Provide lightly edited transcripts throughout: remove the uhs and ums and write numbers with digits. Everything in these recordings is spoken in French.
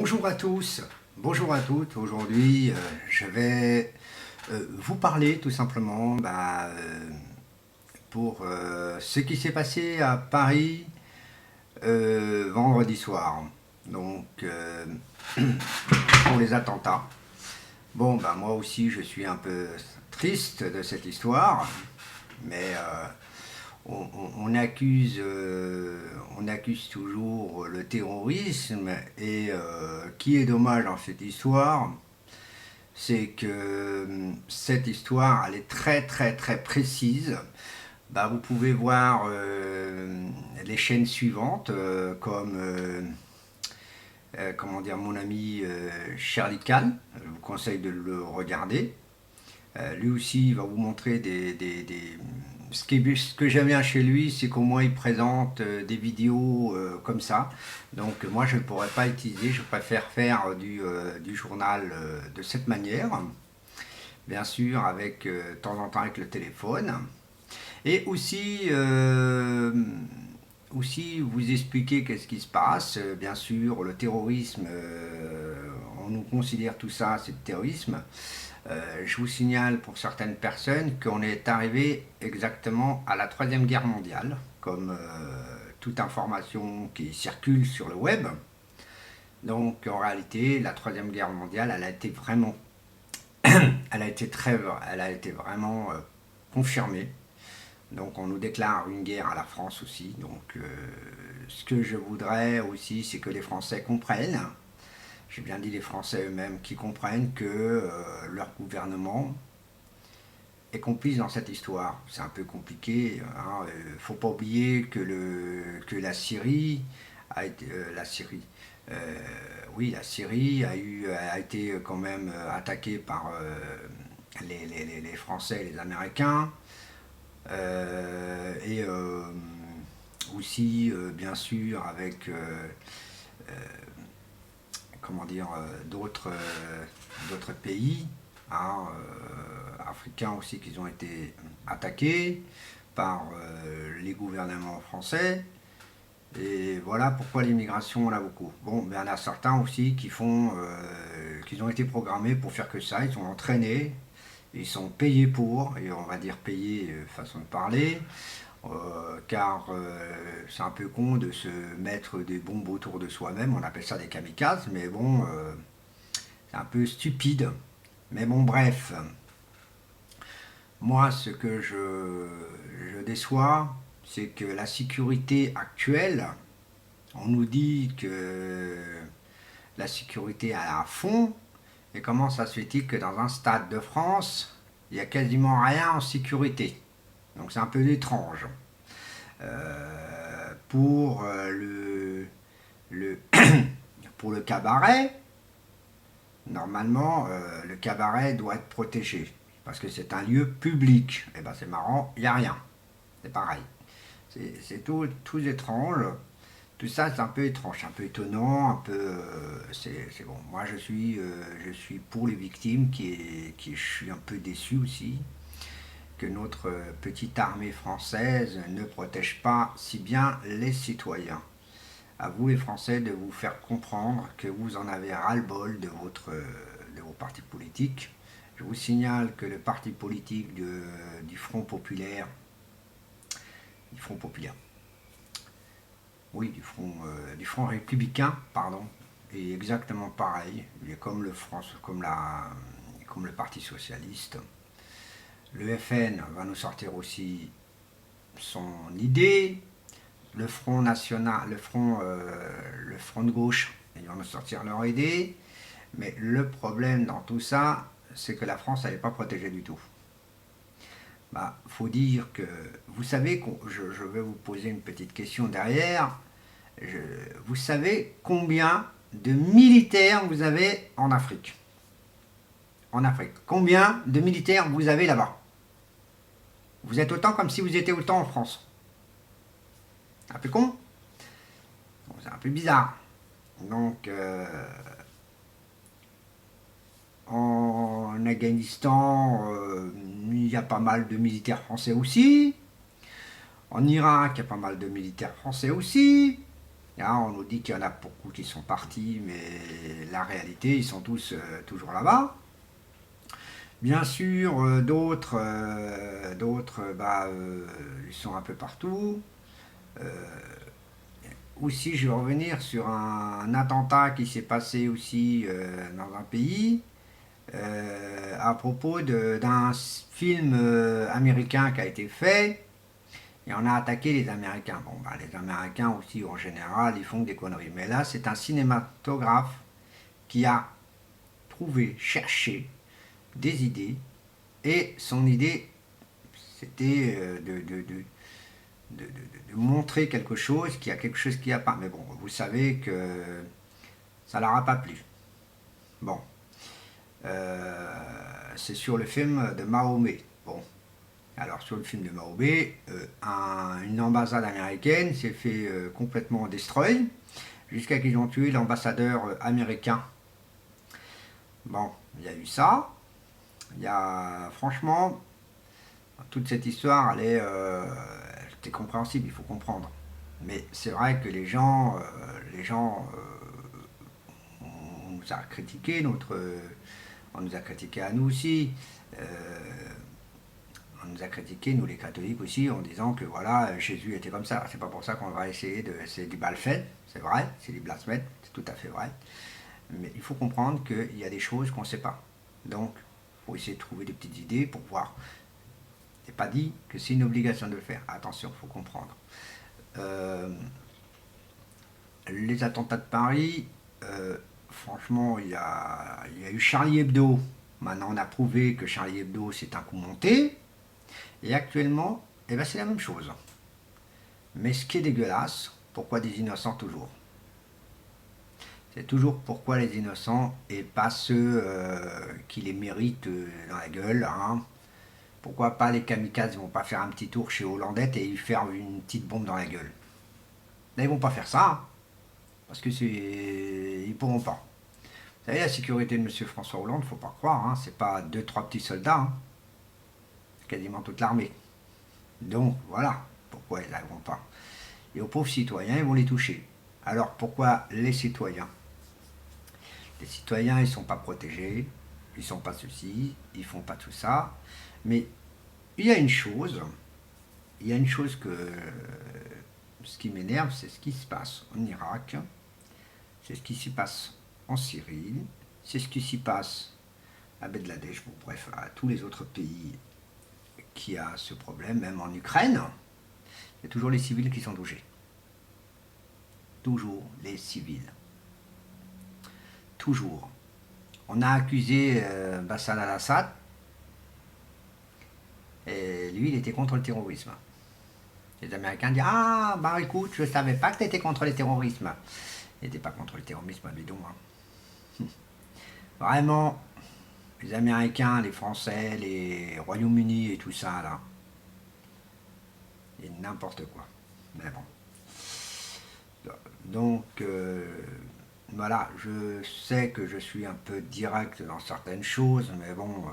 Bonjour à tous, bonjour à toutes. Aujourd'hui, je vais vous parler tout simplement pour ce qui s'est passé à Paris vendredi soir. Donc, pour les attentats. Bon, moi aussi, je suis un peu triste de cette histoire, mais on accuse toujours le terrorisme et qui est dommage dans cette histoire, c'est que cette histoire, elle est très très très précise. Vous pouvez voir les chaînes suivantes comment dire, mon ami Charlie Kahn, je vous conseille de le regarder. Lui aussi, il va vous montrer ce que j'aime bien chez lui, c'est qu'au moins il présente des vidéos comme ça. Donc moi, je ne pourrais pas utiliser, je préfère faire du journal de cette manière. Bien sûr, avec de temps en temps avec le téléphone. Et aussi vous expliquer qu'est-ce qui se passe. Bien sûr, le terrorisme, on nous considère tout ça, c'est le terrorisme. Je vous signale pour certaines personnes qu'on est arrivé exactement à la Troisième Guerre mondiale, comme toute information qui circule sur le web. Donc en réalité, la Troisième Guerre mondiale, elle a été vraiment, elle a été vraiment confirmée. Donc on nous déclare une guerre à la France aussi. Donc ce que je voudrais aussi, c'est que les Français comprennent. J'ai bien dit les Français eux-mêmes qui comprennent que leur gouvernement est complice dans cette histoire. C'est un peu compliqué. Hein. Faut pas oublier que la Syrie a été la Syrie a été quand même attaquée par les Français et les Américains. Et aussi, bien sûr, avec comment dire, d'autres pays hein, africains aussi qui ont été attaqués par les gouvernements français. Et voilà pourquoi l'immigration, on a beaucoup. Bon, il y en a certains aussi qui ont été programmés pour faire que ça, ils sont entraînés, ils sont payés pour, et on va dire payés façon de parler, car c'est un peu con de se mettre des bombes autour de soi-même, on appelle ça des kamikazes, mais bon, c'est un peu stupide. Mais bon, bref, moi ce que je déçois, c'est que la sécurité actuelle, on nous dit que la sécurité est à fond, et comment ça se fait-il que dans un stade de France, il n'y a quasiment rien en sécurité? Donc c'est un peu étrange. Pour le pour le cabaret, normalement, le cabaret doit être protégé parce que c'est un lieu public. Et c'est marrant, il n'y a rien. C'est pareil. C'est tout étrange. Tout ça, c'est un peu étrange, un peu étonnant, un peu. C'est bon. Moi, je suis pour les victimes, je suis un peu déçu aussi que notre petite armée française ne protège pas si bien les citoyens. À vous les Français de vous faire comprendre que vous en avez ras-le-bol de vos partis politiques. Je vous signale que le parti politique du Front Populaire, oui, du Front Républicain, pardon, est exactement pareil. Il est comme comme le Parti Socialiste. Le FN va nous sortir aussi son idée. Le Front National, le Front de gauche, ils vont nous sortir leur idée. Mais le problème dans tout ça, c'est que la France, elle n'est pas protégée du tout. Faut dire que, vous savez, je vais vous poser une petite question derrière. Vous savez combien de militaires vous avez en Afrique? En Afrique. Combien de militaires vous avez là-bas? Vous êtes autant comme si vous étiez autant en France. Un peu con? Bon, c'est un peu bizarre. Donc, en Afghanistan, il y a pas mal de militaires français aussi. En Irak, il y a pas mal de militaires français aussi. Là, on nous dit qu'il y en a beaucoup qui sont partis, mais la réalité, ils sont tous toujours là-bas. Bien sûr, ils sont un peu partout. Euh, Aussi, je vais revenir sur un attentat qui s'est passé aussi dans un pays à propos d'un film américain qui a été fait et on a attaqué les Américains. Bon, bah, les Américains aussi, en général, ils font des conneries. Mais là, c'est un cinématographe qui a trouvé, cherché des idées et son idée, c'était de montrer quelque chose, qu'il y a quelque chose qui a pas. Mais bon, vous savez que ça leur a pas plu. Bon, c'est sur le film de Mahomet. Bon, alors sur le film de Mahomet, une ambassade américaine s'est fait complètement destroy jusqu'à qu'ils ont tué l'ambassadeur américain. Bon, il y a eu ça. Il y a franchement toute cette histoire, elle est compréhensible, il faut comprendre. Mais c'est vrai que on nous a critiqué on nous a critiqué à nous aussi. Euh, on nous a critiqué, nous les catholiques aussi, en disant que voilà, Jésus était comme ça. C'est pas pour ça qu'on va essayer de. C'est du balfait, c'est vrai, c'est du blasphème, c'est tout à fait vrai. Mais il faut comprendre qu'il y a des choses qu'on ne sait pas. Donc, il faut essayer de trouver des petites idées pour voir. Il n'est pas dit que c'est une obligation de le faire. Attention, il faut comprendre. Euh, les attentats de Paris, franchement, il y a eu Charlie Hebdo. Maintenant, on a prouvé que Charlie Hebdo, c'est un coup monté. Et actuellement, eh ben, c'est la même chose. Mais ce qui est dégueulasse, pourquoi des innocents toujours? C'est toujours pourquoi les innocents et pas ceux qui les méritent dans la gueule. Hein. Pourquoi pas les kamikazes ne vont pas faire un petit tour chez Hollandette et lui faire une petite bombe dans la gueule? Là, ils vont pas faire ça, hein, parce que ils pourront pas. Vous savez, la sécurité de M. François Hollande, faut pas croire, hein, c'est pas deux, trois petits soldats, hein, c'est quasiment toute l'armée. Donc, voilà pourquoi ils n'arriveront pas. Et aux pauvres citoyens, ils vont les toucher. Alors, pourquoi les citoyens? Les citoyens, ils sont pas protégés, ils sont pas ceci, ils font pas tout ça. Mais il y a une chose, que ce qui m'énerve, c'est ce qui se passe en Irak, c'est ce qui s'y passe en Syrie, c'est ce qui s'y passe à Bangladesh, bon, bref, à tous les autres pays qui a ce problème, même en Ukraine, il y a toujours les civils qui sont touchés. Toujours les civils. Toujours. On a accusé Bachar al-Assad, et lui, il était contre le terrorisme. Les Américains disent ah, bah écoute, je savais pas que tu étais contre le terrorisme. Il n'était pas contre le terrorisme, bidon. Hein. Vraiment, les Américains, les Français, les Royaumes-Unis et tout ça, là, et n'importe quoi. Mais bon. Donc, voilà, je sais que je suis un peu direct dans certaines choses, mais bon,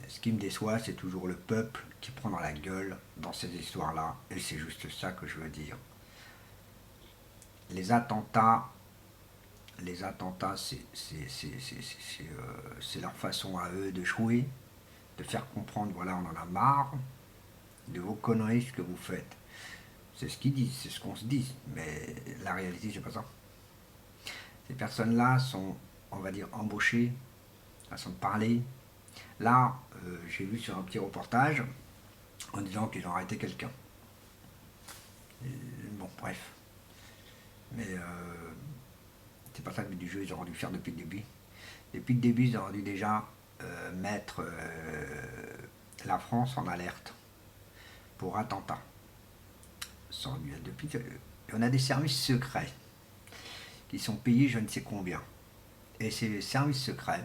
ce qui me déçoit, c'est toujours le peuple qui prend dans la gueule dans ces histoires-là, et c'est juste ça que je veux dire. Les attentats, c'est leur façon à eux de jouer, de faire comprendre, voilà, on en a marre de vos conneries, ce que vous faites. C'est ce qu'ils disent, c'est ce qu'on se dit, mais la réalité, c'est pas ça. Ces personnes-là sont, on va dire, embauchées, façon de parler. Là, j'ai vu sur un petit reportage en disant qu'ils ont arrêté quelqu'un. Bon, bref. Mais c'est pas ça le but du jeu, ils auraient dû faire depuis le début. Depuis le début, ils auraient dû déjà mettre la France en alerte pour attentat. Depuis, on a des services secrets qui sont payés je ne sais combien. Et ces services secrets,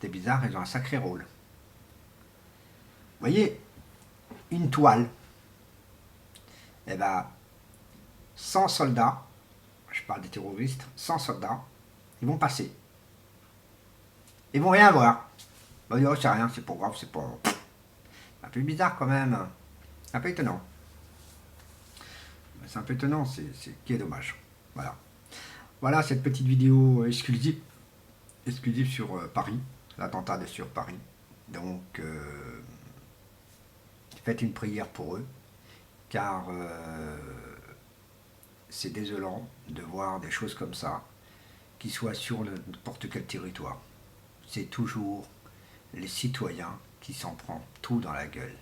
c'est bizarre, ils ont un sacré rôle. Vous voyez, une toile, eh ben, 100 soldats, je parle des terroristes, 100 soldats, ils vont passer. Ils vont rien voir. Ils vont dire, oh, c'est rien, c'est pas grave, c'est pas... Un peu bizarre quand même. Un peu étonnant. C'est un peu étonnant, c'est qui est dommage. Voilà. Voilà cette petite vidéo exclusive sur Paris, l'attentat sur Paris. Donc, faites une prière pour eux, car c'est désolant de voir des choses comme ça, qui soient sur n'importe quel territoire. C'est toujours les citoyens qui s'en prennent tout dans la gueule,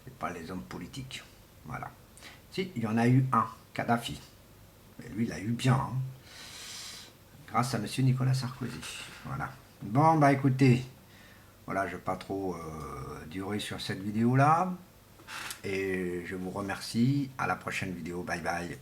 et pas les hommes politiques. Voilà. Si, il y en a eu un, Kadhafi. Et lui, il a eu bien, hein, grâce à M. Nicolas Sarkozy. Voilà. Bon, bah écoutez, voilà, je ne vais pas trop durer sur cette vidéo-là. Et je vous remercie. À la prochaine vidéo. Bye bye.